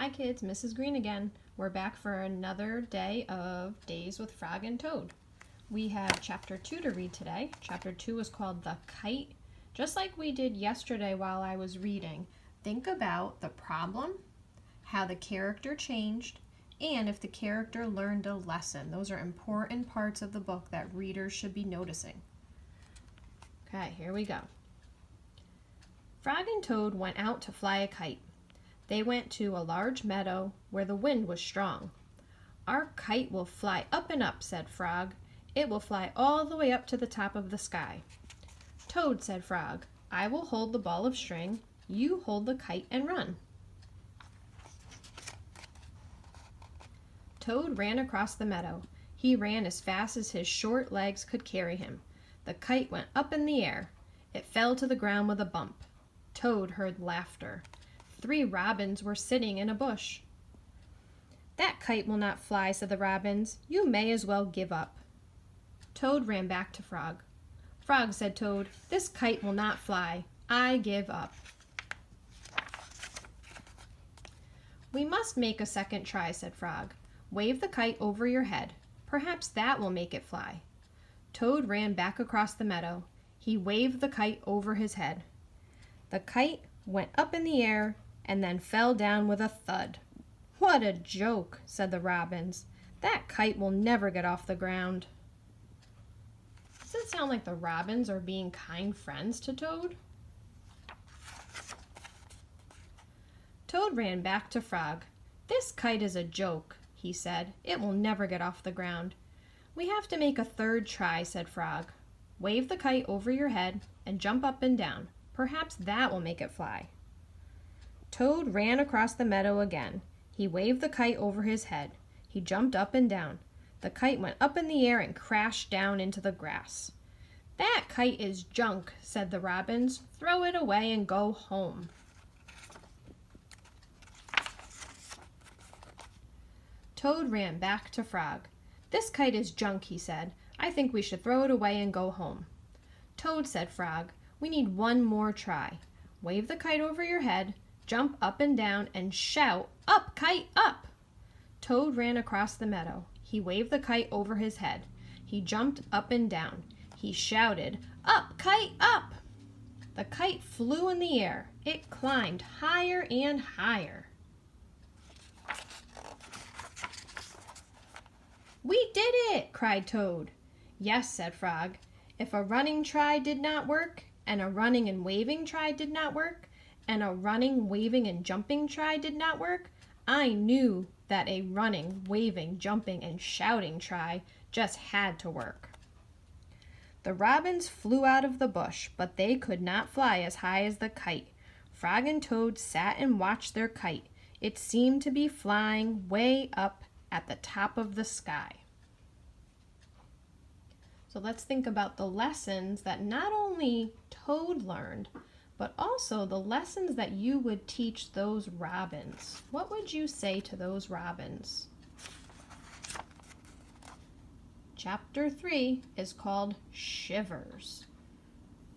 Hi kids, Mrs. Green again. We're back for another day of Days with Frog and Toad. We have chapter 2 to read today. Chapter 2 is called The Kite. Just like we did yesterday while I was reading, think about the problem, how the character changed, and if the character learned a lesson. Those are important parts of the book that readers should be noticing. Okay, here we go. Frog and Toad went out to fly a kite. They went to a large meadow where the wind was strong. "Our kite will fly up and up," said Frog. "It will fly all the way up to the top of the sky." "Toad," said Frog, "I will hold the ball of string. You hold the kite and run." Toad ran across the meadow. He ran as fast as his short legs could carry him. The kite went up in the air. It fell to the ground with a bump. Toad heard laughter. 3 robins were sitting in a bush. "That kite will not fly," said the robins. "You may as well give up." Toad ran back to Frog. "Frog," said Toad, "this kite will not fly. I give up." "We must make a second try," said Frog. "Wave the kite over your head. Perhaps that will make it fly." Toad ran back across the meadow. He waved the kite over his head. The kite went up in the air and then fell down with a thud. "What a joke," said the robins. "That kite will never get off the ground." Does it sound like the robins are being kind friends to Toad? Toad ran back to Frog. "This kite is a joke," he said. "It will never get off the ground." "We have to make a third try," said Frog. "Wave the kite over your head and jump up and down. Perhaps that will make it fly." Toad ran across the meadow again. He waved the kite over his head. He jumped up and down. The kite went up in the air and crashed down into the grass. "That kite is junk," said the robins. "Throw it away and go home." Toad ran back to Frog. "This kite is junk," he said. "I think we should throw it away and go home." "Toad," said Frog, "we need one more try. Wave the kite over your head, jump up and down, and shout, 'Up, kite, up!'" Toad ran across the meadow. He waved the kite over his head. He jumped up and down. He shouted, "Up, kite, up!" The kite flew in the air. It climbed higher and higher. "We did it!" cried Toad. "Yes," said Frog. "If a running try did not work, and a running and waving try did not work, and a running, waving, and jumping try did not work, I knew that a running, waving, jumping, and shouting try just had to work." The robins flew out of the bush, but they could not fly as high as the kite. Frog and Toad sat and watched their kite. It seemed to be flying way up at the top of the sky. So let's think about the lessons that not only Toad learned, but also the lessons that you would teach those robins. What would you say to those robins? Chapter 3 is called Shivers.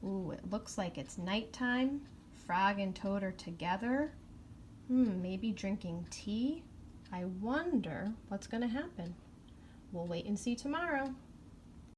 Ooh, it looks like it's nighttime. Frog and Toad are together. Maybe drinking tea. I wonder what's going to happen. We'll wait and see tomorrow.